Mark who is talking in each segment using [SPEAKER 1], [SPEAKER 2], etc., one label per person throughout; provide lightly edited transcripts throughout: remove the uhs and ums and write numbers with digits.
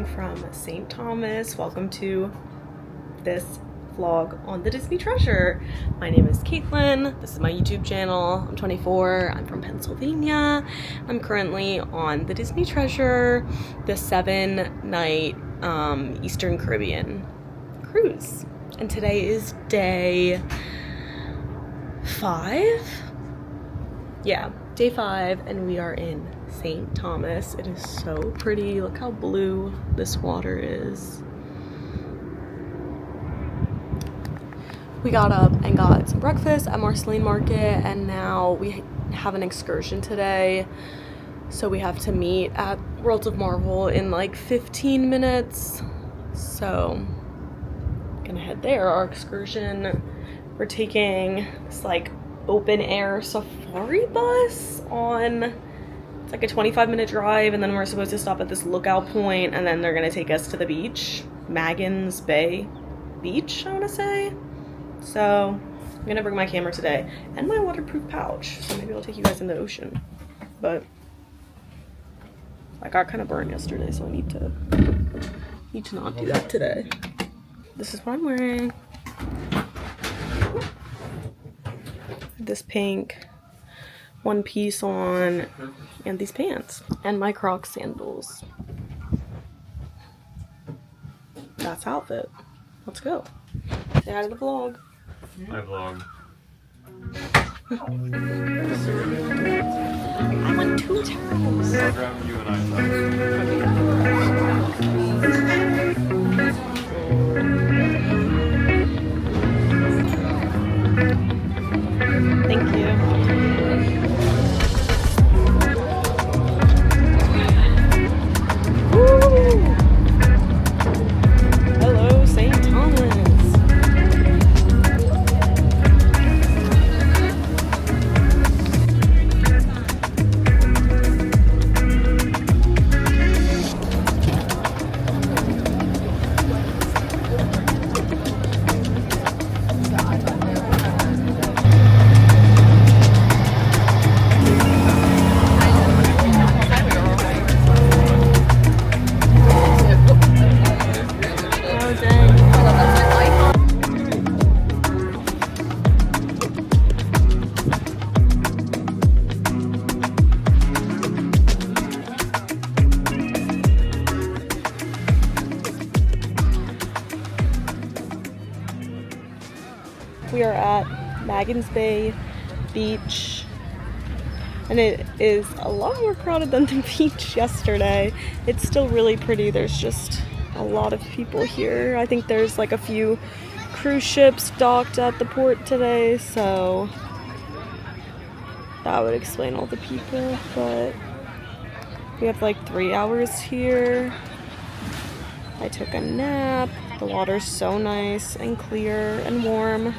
[SPEAKER 1] morning from St. Thomas. Welcome to this vlog on the Disney Treasure. My name is Caitlin. This is my YouTube channel. I'm 24. I'm from Pennsylvania. I'm currently on the Disney Treasure, the 7-night Eastern Caribbean cruise. And today is day 5? Yeah, day 5, and we are in St. Thomas. It is so pretty. Look how blue this water is. We got up and got some breakfast at Marceline Market, and now we have an excursion today. So we have to meet at Worlds of Marvel in like 15 minutes. So I'm gonna head there. Our excursion, we're taking this like open air safari bus on, it's like a 25-minute drive, and then we're supposed to stop at this lookout point, and then they're gonna take us to the beach, Maggins Bay Beach, I wanna say. So I'm gonna bring my camera today and my waterproof pouch, so maybe I'll take you guys in the ocean. But I got kind of burned yesterday, so I need to not do that today. This is what I'm wearing. This pink one piece on, and these pants, and my Crocs sandals. That's outfit. Let's go. Say hi to the vlog.
[SPEAKER 2] Hi vlog.
[SPEAKER 1] I want 2 towels.
[SPEAKER 2] I'll grab you and
[SPEAKER 1] Thank you. Woo! Hello, St. Thomas. We are at Maggins Bay Beach, and it is a lot more crowded than the beach yesterday. It's still really pretty. There's just a lot of people here. I think there's like a few cruise ships docked at the port today, so that would explain all the people. But we have like 3 hours here. I took a nap. The water's so nice and clear and warm.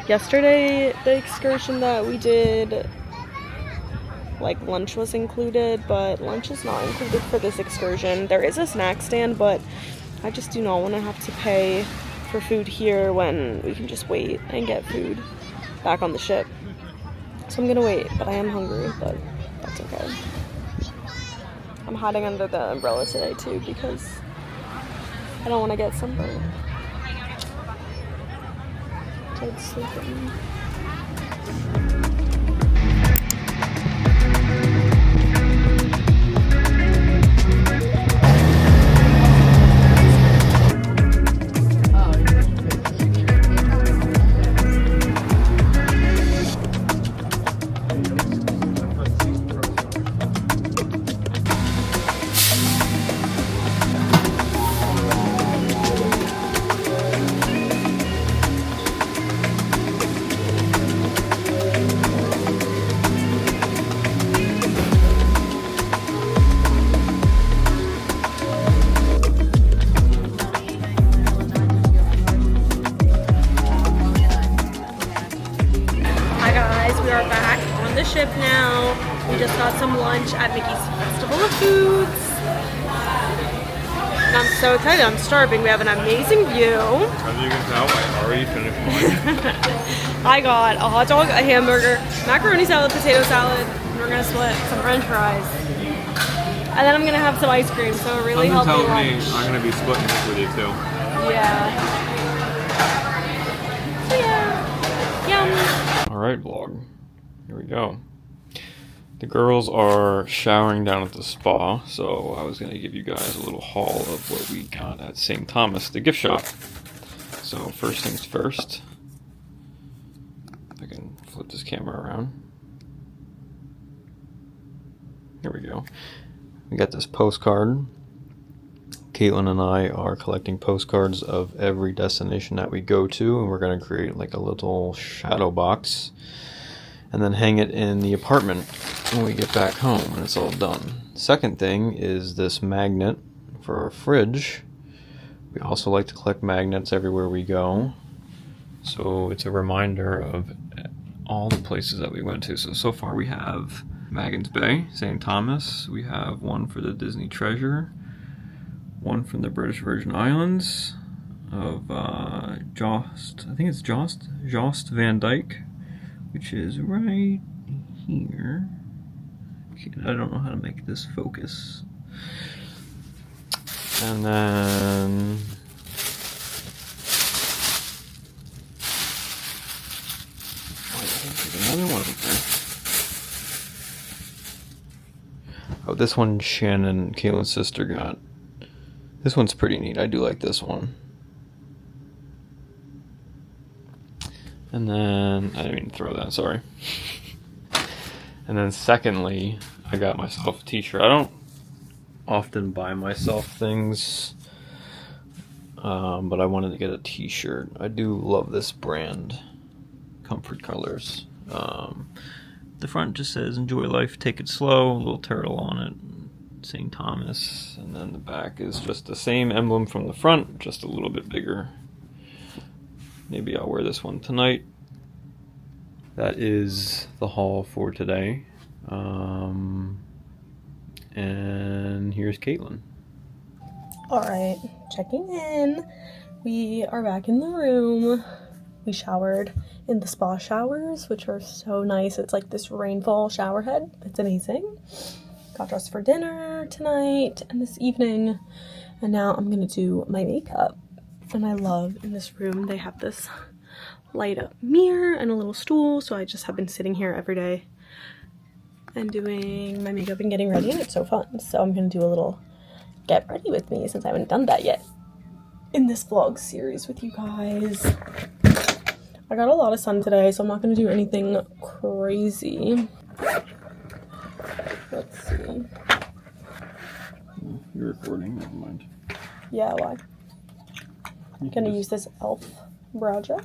[SPEAKER 1] Yesterday, the excursion that we did, like lunch was included, but lunch is not included for this excursion. There is a snack stand, but I just do not want to have to pay for food here when we can just wait and get food back on the ship. So I'm gonna wait, but I am hungry, but that's okay. I'm hiding under the umbrella today too because I don't want to get sunburned. Ted's sleeping. Ship now. We just got some lunch at Mickey's Festival of Foods. And I'm so excited. I'm starving. We have an amazing view.
[SPEAKER 2] As you can tell, I already finished mine.
[SPEAKER 1] I got a hot dog, a hamburger, macaroni salad, potato salad, and we're gonna split some french fries. And then I'm gonna have some ice cream, so a really healthy
[SPEAKER 2] tells me
[SPEAKER 1] lunch.
[SPEAKER 2] I'm gonna be splitting this with you too.
[SPEAKER 1] Yeah. So yeah. Yum.
[SPEAKER 2] All right, vlog. Here we go. The girls are showering down at the spa, so I was gonna give you guys a little haul of what we got at St. Thomas, the gift shop. So first things first. If I can flip this camera around. Here we go. We got this postcard. Caitlin and I are collecting postcards of every destination that we go to, and we're going to create like a little shadow box and then hang it in the apartment when we get back home and it's all done. Second thing is this magnet for our fridge. We also like to collect magnets everywhere we go, so it's a reminder of all the places that we went to. So far we have Maggins Bay, St. Thomas. We have one for the Disney Treasure, one from the British Virgin Islands of Jost, I think it's Jost Van Dyke, which is right here. I don't know how to make this focus. And then another one up there. Oh, this one Shannon, Caitlin's sister, got. This one's pretty neat. I do like this one. And then, I didn't mean to throw that, sorry. And then secondly, I got myself a t-shirt. I don't often buy myself things, but I wanted to get a t-shirt. I do love this brand, Comfort Colors. The front just says, "Enjoy life, take it slow," a little turtle on it, St. Thomas, and then the back is just the same emblem from the front, just a little bit bigger. Maybe I'll wear this one tonight. That is the haul for today. And here's Caitlin.
[SPEAKER 1] Alright, checking in. We are back in the room. We showered in the spa showers, which are so nice. It's like this rainfall shower head. It's amazing. Got dressed for dinner tonight and this evening. And now I'm gonna do my makeup. And I love in this room, they have this light up mirror and a little stool. So I just have been sitting here every day and doing my makeup and getting ready, and it's so fun. So I'm gonna do a little get ready with me since I haven't done that yet in this vlog series with you guys. I got a lot of sun today, so I'm not gonna do anything crazy. Let's see.
[SPEAKER 2] You're recording, never mind.
[SPEAKER 1] Yeah, why? I'm gonna use this e.l.f. brow gel.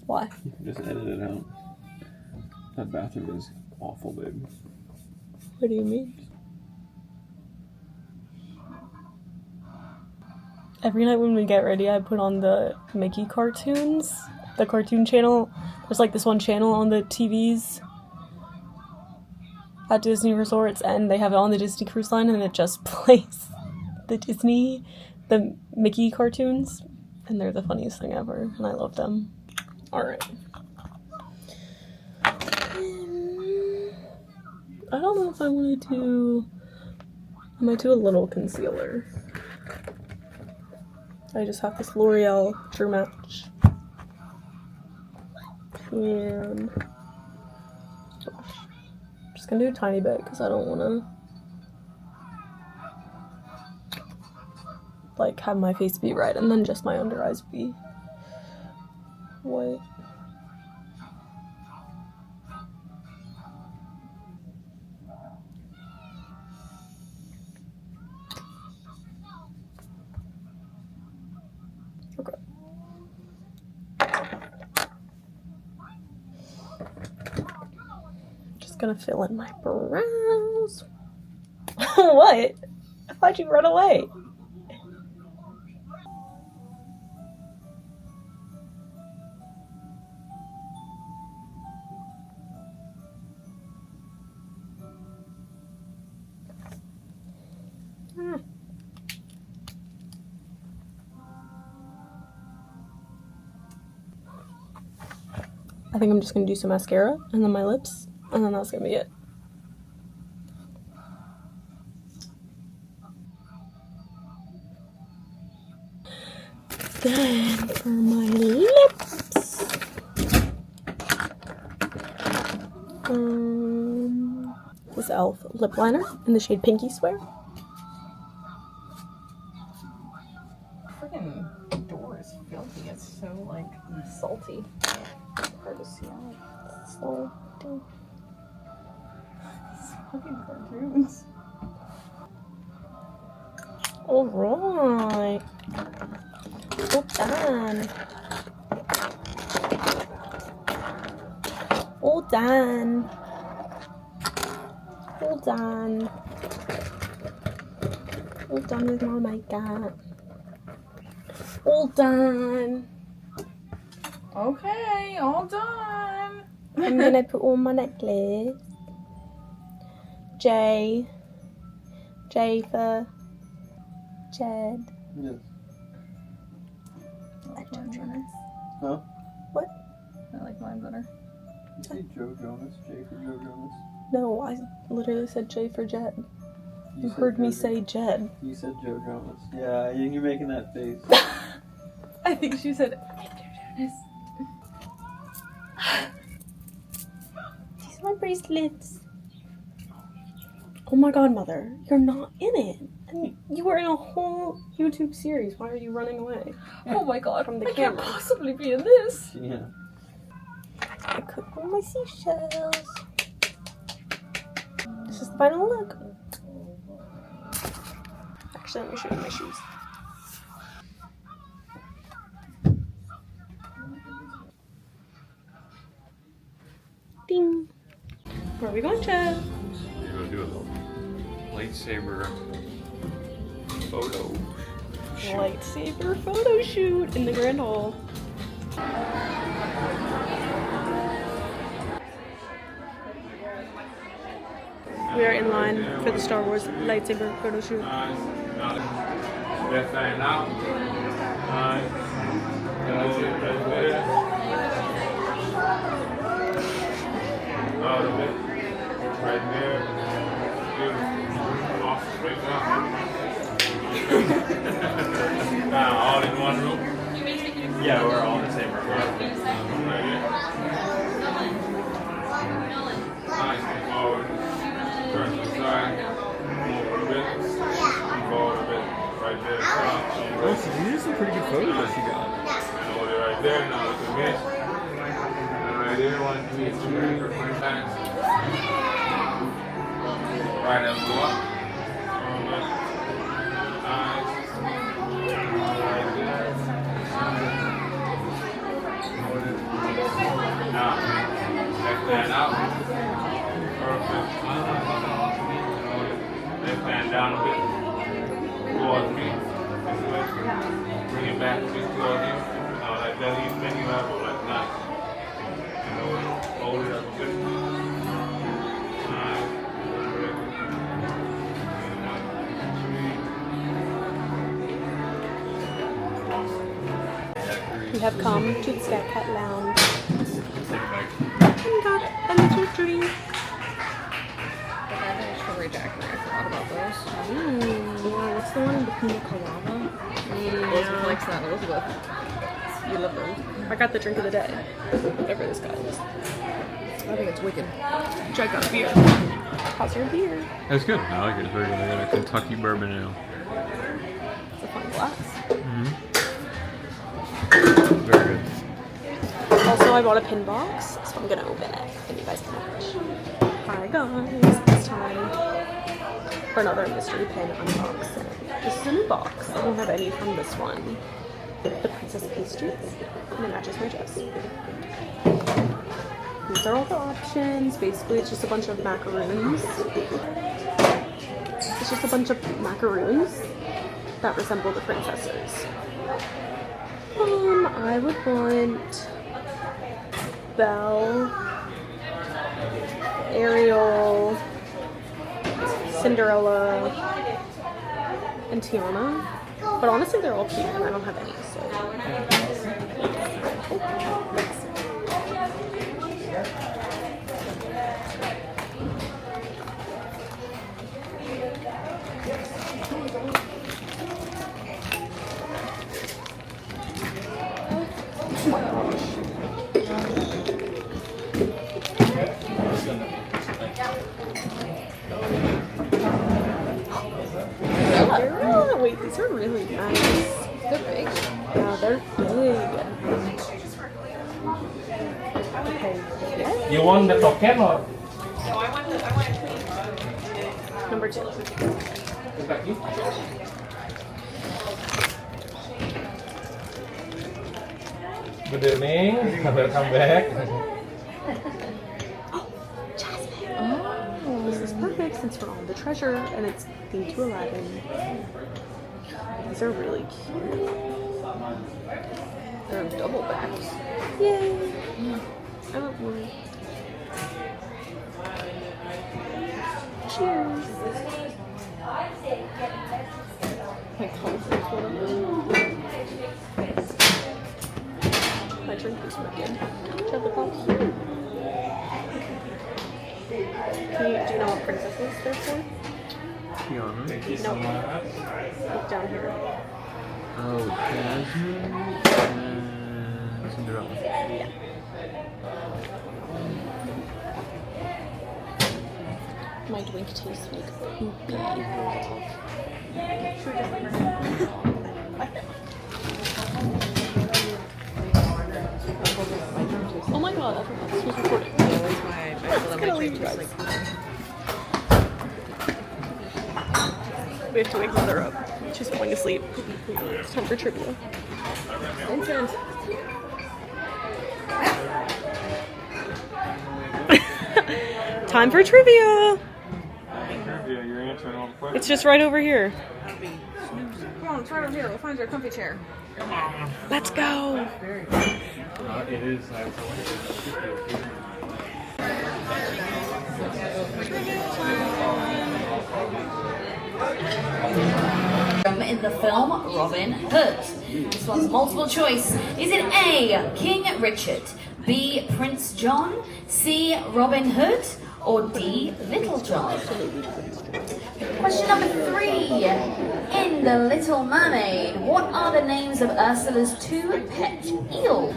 [SPEAKER 1] Why?
[SPEAKER 2] You can just edit it out. That bathroom is awful, babe.
[SPEAKER 1] What do you mean? Every night when we get ready, I put on the Mickey cartoons, the cartoon channel. There's like this one channel on the TVs at Disney resorts, and they have it on the Disney Cruise Line, and it just plays the Mickey cartoons, and they're the funniest thing ever, and I love them. Alright. I don't know if I want to do... I might do a little concealer. I just have this L'Oreal True Match. And... gosh. I'm just gonna do a tiny bit because I don't want to like have my face be red and then just my under eyes be white. Okay. Just gonna fill in my brows. What? Why'd you run away? I think I'm just gonna do some mascara and then my lips, and then that's gonna be it. Then for my lips, this e.l.f. lip liner in the shade Pinky Swear.
[SPEAKER 3] Freaking door is filthy. It's so like salty. It's hard to see out.
[SPEAKER 1] Salty.
[SPEAKER 3] These fucking cartoons.
[SPEAKER 1] Alright. All done. All done. All done. All done with my makeup. All done.
[SPEAKER 3] Okay, all done.
[SPEAKER 1] I'm gonna put on my necklace. J for Jed.
[SPEAKER 2] Yes.
[SPEAKER 3] I like mine better.
[SPEAKER 2] Huh?
[SPEAKER 1] What?
[SPEAKER 3] I like mine better.
[SPEAKER 2] You say Joe Jonas, J for Joe Jonas?
[SPEAKER 1] No, I literally said J for Jed. You
[SPEAKER 2] said
[SPEAKER 1] heard me
[SPEAKER 2] Joe
[SPEAKER 1] say Jed.
[SPEAKER 2] You said Joe Jonas. Yeah, you're making that face.
[SPEAKER 3] I think she said Jonas.
[SPEAKER 1] These are my bracelets. Oh my god, Mother. You're not in it. And you were in a whole YouTube series. Why are you running away?
[SPEAKER 3] Oh my god,
[SPEAKER 1] From the
[SPEAKER 3] I can't
[SPEAKER 1] camera.
[SPEAKER 3] possibly be in this.
[SPEAKER 2] Yeah.
[SPEAKER 1] I cooked all my seashells. This is the final look. Actually, let me show you my shoes. Ding. Where are we going, Chad?
[SPEAKER 2] You're gonna do a little lightsaber photo shoot.
[SPEAKER 1] Lightsaber photo shoot in the Grand Hall. We are in line for the Star Wars lightsaber photo shoot.
[SPEAKER 4] Left hand out. Out of it. Right there. Beautiful. Off straight down. Now, all in one room.
[SPEAKER 2] Yeah, we're all in the same room.
[SPEAKER 4] Right here. Nice and forward. Turn to the side. Move a bit. Forward a bit. Right there.
[SPEAKER 2] Oh, so these are some pretty good photos that she got.
[SPEAKER 4] And over there, right there. Now look at me. And right there, 1, 2, 3, 4, 5 times. Right up, go up. Nice. Right there. Now, left hand out. Perfect. Left hand down a bit. Towards me. This way. Bring it back a bit towards you. Now, like that, you make you have like nice. And hold it up a bit. Nice.
[SPEAKER 1] We have come to the Scat Cat Lounge and got a little drink.
[SPEAKER 3] The guy that strawberry daiquiri, I forgot about those.
[SPEAKER 1] Yeah, what's the one in the pina colada?
[SPEAKER 3] Elizabeth likes that. Elizabeth, you love those.
[SPEAKER 1] I got the drink of the day, whatever this guy is.
[SPEAKER 3] I think it's wicked.
[SPEAKER 1] Check out beer. How's your beer?
[SPEAKER 2] That's good. I like it. It's very good. I got a Kentucky bourbon ale.
[SPEAKER 1] It's a fun glass.
[SPEAKER 2] Very good.
[SPEAKER 1] Also, I bought a pin box, so I'm gonna open it and you guys can watch. Hi guys, it's time for another mystery pin unboxing. This is a new box. I don't have any from this one. The princess pastries, and it matches my dress. These are all the options. Basically, it's just a bunch of macaroons. It's just a bunch of macaroons that resemble the princesses. I would want Belle, Ariel, Cinderella, and Tiana. But honestly, they're all cute, and I don't have any, so. Oh, wait, these are really nice.
[SPEAKER 3] They're big.
[SPEAKER 1] Yeah, they're big.
[SPEAKER 4] You want the token or?
[SPEAKER 1] Number 2.
[SPEAKER 4] Good evening. Welcome back.
[SPEAKER 1] Oh, this is perfect since we're on the treasure and it's themed to Aladdin. These are really cute.
[SPEAKER 3] They're double backs.
[SPEAKER 1] Yay! I want one. Cheers!
[SPEAKER 3] My comfort one.
[SPEAKER 1] My drink is wicked. Check it out. Do you know what princesses they're for?
[SPEAKER 2] Tiana.
[SPEAKER 4] Thank you so
[SPEAKER 1] Nope.
[SPEAKER 4] much.
[SPEAKER 1] Look down here.
[SPEAKER 2] Oh, Jasmine and Cinderella.
[SPEAKER 1] Yeah. My drink tastes like poopy. Oh my god, I forgot this was recording.
[SPEAKER 3] I
[SPEAKER 1] Gonna leave you guys. We have to wake Mother up. She's falling asleep. It's time for trivia.
[SPEAKER 3] Vincent.
[SPEAKER 1] Time for trivia!
[SPEAKER 4] Yeah, you're answering all the questions.
[SPEAKER 1] It's just right over here.
[SPEAKER 3] Come on, it's right over here. We'll find your comfy chair.
[SPEAKER 1] Let's go!
[SPEAKER 4] It is.
[SPEAKER 5] In the film Robin Hood. This one's multiple choice. Is it A, King Richard, B, Prince John, C, Robin Hood, or D, Little John? Question number 3. In The Little Mermaid, what are the names of Ursula's 2 pet eels?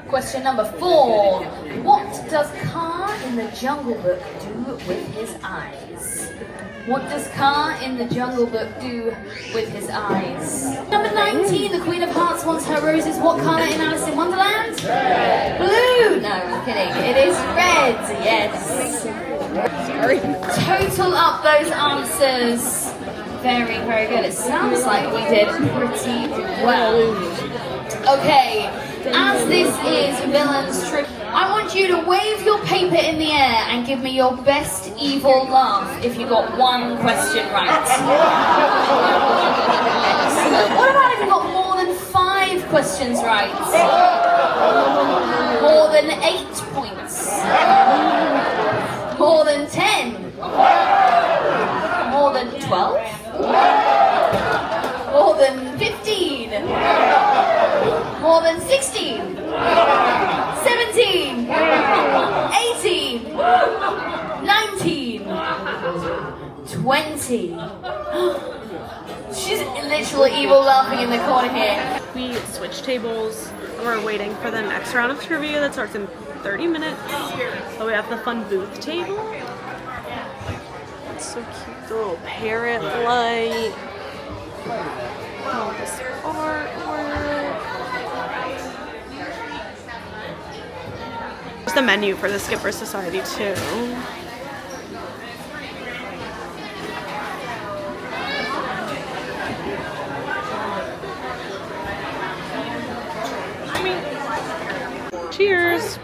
[SPEAKER 5] Question number 4. What does Car in the Jungle Book do with his eyes? What does Car in the Jungle Book do with his eyes? Number 19. The Queen of Hearts wants her roses. What colour in Alice in Wonderland? Red. Blue. No, I'm kidding. It is red. Yes.
[SPEAKER 3] Sorry.
[SPEAKER 5] Total up those answers. Very, very good. It sounds like we did pretty well. Okay, as this is Villain's Trip, I want you to wave your paper in the air and give me your best evil laugh if you got one question right. What about if you got more than 5 questions right? More than 8 points? More than 10? More than 12? More than 15? More than 16? 17? 18? 19? 20? She's literally evil laughing in the corner here.
[SPEAKER 1] We switched tables. We're waiting for the next round of trivia that starts in 30 minutes. So we have the fun booth table. It's so cute. The little parrot light. All this artwork. There's the menu for the Skipper Society too. Cheers!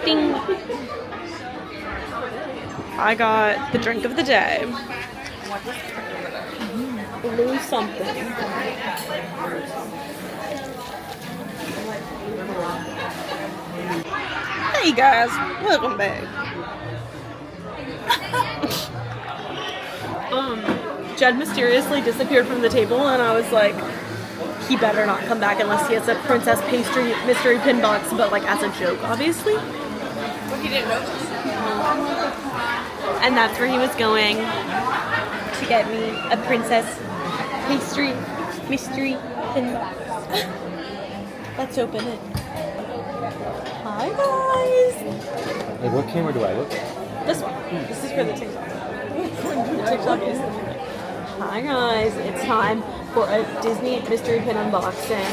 [SPEAKER 1] Ding! I got the drink of the day. Blue something. Hey guys, welcome back. Jed mysteriously disappeared from the table and I was like, he better not come back unless he has a princess pastry mystery pin box, but like as a joke, obviously.
[SPEAKER 3] But he didn't notice.
[SPEAKER 1] And that's where he was going to get me a princess pastry mystery pin box. Let's open it. Hi guys.
[SPEAKER 2] Like, what camera do I look at?
[SPEAKER 1] This one. This is for the TikTok. The TikTok is the thing. Hi guys, it's time for a Disney mystery pin unboxing.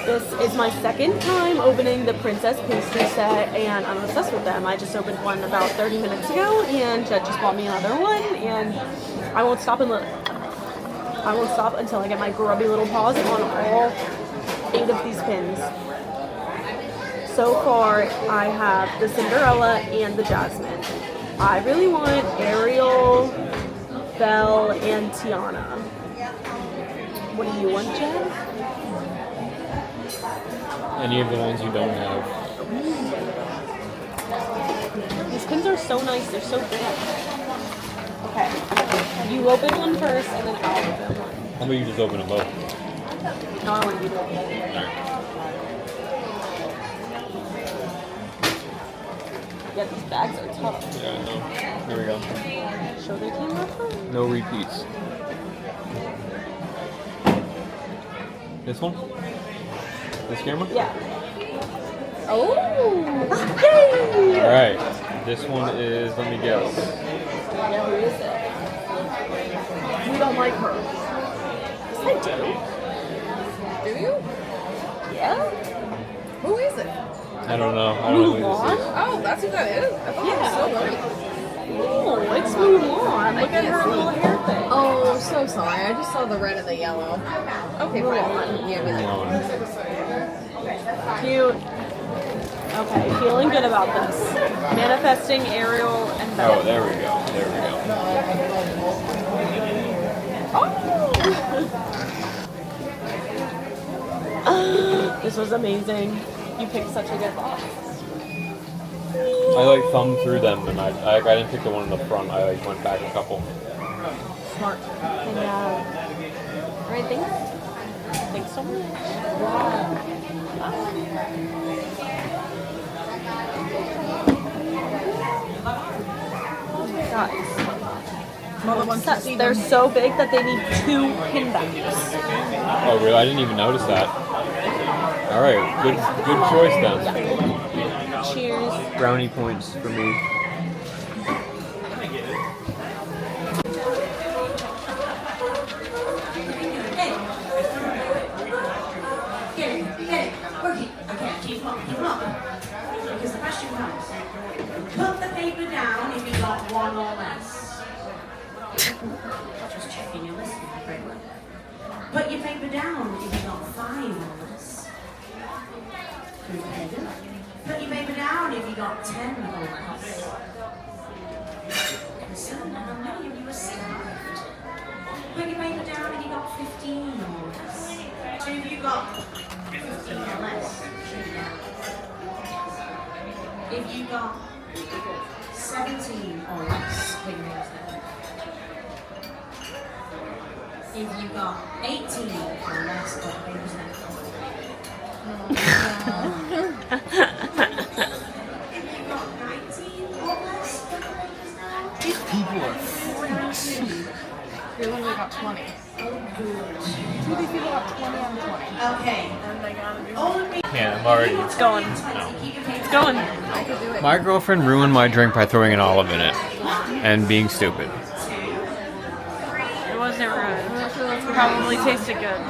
[SPEAKER 1] This is my second time opening the princess pastry set, and I'm obsessed with them. I just opened one about 30 minutes ago, and Jet just bought me another one, and I won't stop until I get my grubby little paws on all 8 of these pins. So far, I have the Cinderella and the Jasmine. I really want Ariel, Belle, and Tiana. What do you want, Jen?
[SPEAKER 2] Any of the ones you don't have.
[SPEAKER 1] These pins are so nice. They're so big. Okay. You open one first, and then I'll open one.
[SPEAKER 2] How about you just open them both?
[SPEAKER 1] No, I want you to open one. Yeah, these bags are tough.
[SPEAKER 2] Yeah, I know. Here we go.
[SPEAKER 1] Show the camera first.
[SPEAKER 2] No repeats. This one? This camera?
[SPEAKER 1] Yeah. Oh! Yay!
[SPEAKER 2] Alright. This one is, let me guess.
[SPEAKER 1] Yeah, who is it? We don't like her. Yes, I
[SPEAKER 3] Do you?
[SPEAKER 1] do. Yeah?
[SPEAKER 3] Who is it?
[SPEAKER 2] I don't know. I don't know who
[SPEAKER 1] Mulan?
[SPEAKER 2] this is.
[SPEAKER 3] Oh, that's who that is? I thought it was so funny.
[SPEAKER 1] Oh, it's Mulan. Look at her little hair thing.
[SPEAKER 3] Oh, so sorry. I just saw the red and the yellow. Okay, fine. Yeah, we like
[SPEAKER 2] Mulan.
[SPEAKER 1] Cute. Okay, feeling good about this. Manifesting Ariel and Belle.
[SPEAKER 2] Oh, there we go. There we go.
[SPEAKER 1] Oh! This was amazing. You picked such a good box.
[SPEAKER 2] I like thumbed through them, and I didn't pick the one in the front. I like went back a couple.
[SPEAKER 1] Smart. And alright, thanks so much. Guys. They're so big that they need 2 pin bags.
[SPEAKER 2] Oh, really? I didn't even notice that. All right, good choice then.
[SPEAKER 1] Cheers.
[SPEAKER 2] Brownie points for me.
[SPEAKER 6] Keep up. Because the question comes, put the paper down if you got 1 or less. Just checking you're listening, Fredwell. Put your paper down if you got 5 or less. Put your paper down if you got 10 or less. Listen, how many of you are starved? Put your paper down if you got 15 or less. So if you got 15 or less, if you got 17 or less, put your hands down. If you got 18 or less, put your hands down. If you got 19 or less, put your hands down.
[SPEAKER 3] These people are freaks. They literally got 20.
[SPEAKER 6] Oh, good.
[SPEAKER 3] 2 of these people got 20 on 20.
[SPEAKER 6] Okay.
[SPEAKER 3] And they gotta do
[SPEAKER 2] Yeah, I'm already.
[SPEAKER 1] It's going. It's going.
[SPEAKER 3] I could do it.
[SPEAKER 2] My girlfriend ruined my drink by throwing an olive in it and being stupid.
[SPEAKER 1] It wasn't rude. Probably tasted good.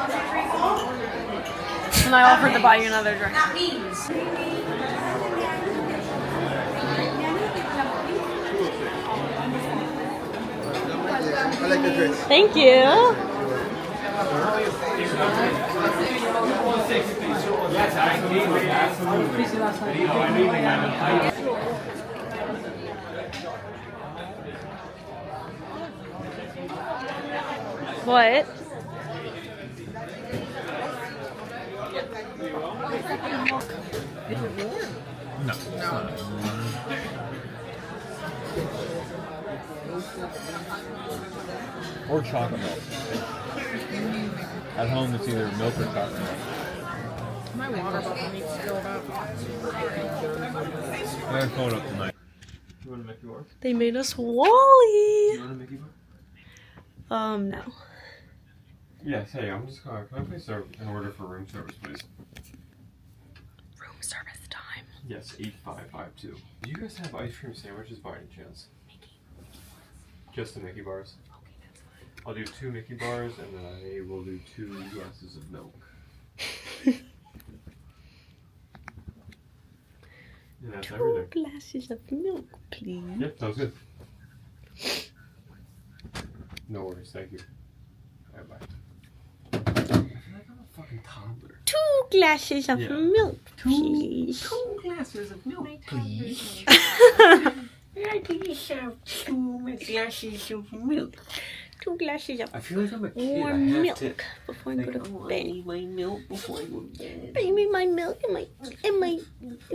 [SPEAKER 1] And I offered to buy you another drink.
[SPEAKER 6] That means.
[SPEAKER 7] I like the dress.
[SPEAKER 1] Thank you. What?
[SPEAKER 2] Or chocolate milk. At home, it's either milk or chocolate.
[SPEAKER 3] My water bottle needs filled up.
[SPEAKER 2] I gotta phone up tonight. You want a Mickey bar?
[SPEAKER 1] They made us Wally.
[SPEAKER 2] You want a Mickey bar?
[SPEAKER 1] No.
[SPEAKER 2] Yes, hey, I'm just gonna, can I place an order for room service, please?
[SPEAKER 1] Room service time.
[SPEAKER 2] Yes, 8552. Do you guys have ice cream sandwiches by any chance? Just the Mickey bars?
[SPEAKER 1] Okay, that's fine.
[SPEAKER 2] I'll do 2 Mickey bars and then I will do 2 glasses of milk. And that's everything.
[SPEAKER 1] 2 glasses of milk, please.
[SPEAKER 2] Yep, sounds good. No worries, thank you. Alright, bye. I feel like I'm a fucking toddler.
[SPEAKER 1] 2 glasses of milk, please.
[SPEAKER 3] 2 glasses of milk, please. I think you serve 2 glasses of milk.
[SPEAKER 1] 2 glasses of
[SPEAKER 2] I feel like I'm a kid.
[SPEAKER 1] warm
[SPEAKER 2] I have
[SPEAKER 1] milk
[SPEAKER 2] to.
[SPEAKER 1] before I go to
[SPEAKER 3] I
[SPEAKER 1] bed.
[SPEAKER 3] need my milk before I go to bed.
[SPEAKER 1] I need my milk and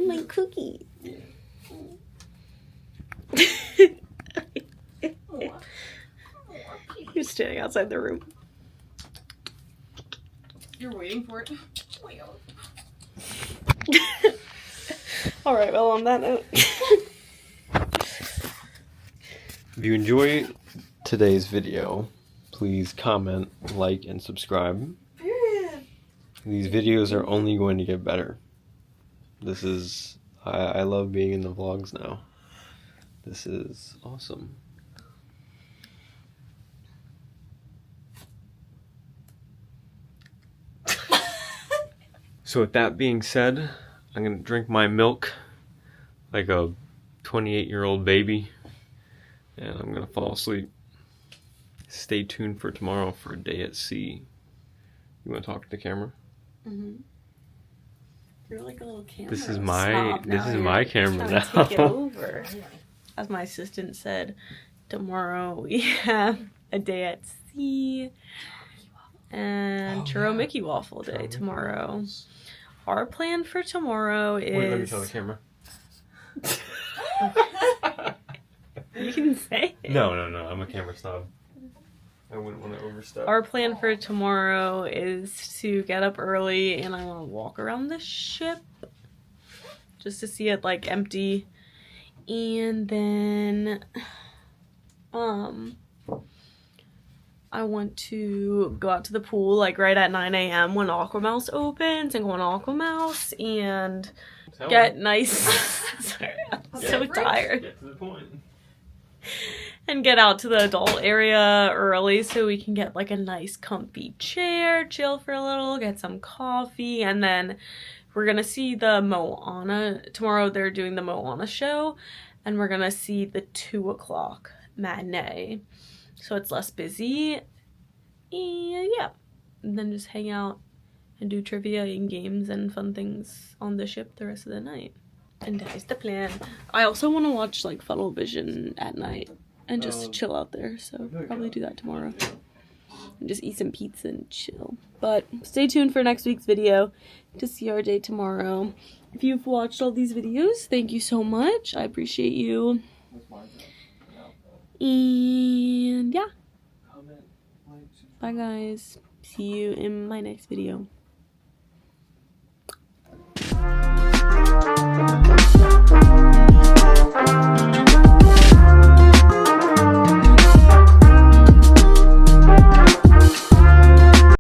[SPEAKER 1] my cookie. You're standing outside the room.
[SPEAKER 3] You're waiting for it.
[SPEAKER 1] All right. Well, on that note.
[SPEAKER 2] If you enjoy today's video, please comment, like, and subscribe. These videos are only going to get better. This is... I love being in the vlogs now. This is awesome. So with that being said, I'm going to drink my milk like a 28-year-old baby. And I'm going to fall asleep. Stay tuned for tomorrow for a day at sea. You want to talk to the camera?
[SPEAKER 1] Mm-hmm. You're like a little camera.
[SPEAKER 2] This is my
[SPEAKER 1] snob
[SPEAKER 2] this
[SPEAKER 1] now.
[SPEAKER 2] is
[SPEAKER 1] You're
[SPEAKER 2] my camera
[SPEAKER 1] trying to
[SPEAKER 2] now.
[SPEAKER 1] take it over. As my assistant said, tomorrow we have a day at sea and Churro Mickey Waffle Day tomorrow. Our plan for tomorrow is...
[SPEAKER 2] Wait, let me show the camera.
[SPEAKER 1] You can say it.
[SPEAKER 2] No, I'm a camera snob. I wouldn't want to overstep.
[SPEAKER 1] Our plan for tomorrow is to get up early and I want to walk around the ship just to see it like empty, and then I want to go out to the pool like right at 9 a.m. when Aquamouse opens and go on Aquamouse and get nice. Sorry, I'm so tired.
[SPEAKER 2] Get to the point.
[SPEAKER 1] And get out to the adult area early so we can get like a nice comfy chair, chill for a little, get some coffee, and then we're gonna see the Moana. Tomorrow they're doing the Moana show, and we're gonna see the 2 o'clock matinee. So it's less busy, and yeah. And then just hang out and do trivia and games and fun things on the ship the rest of the night. And that is the plan. I also want to watch like Funnel Vision at night and just chill out there, so probably do that tomorrow. And just eat some pizza and chill. But stay tuned for next week's video to see our day tomorrow. If you've watched all these videos, thank you so much. I appreciate you. And yeah. Bye guys. See you in my next video.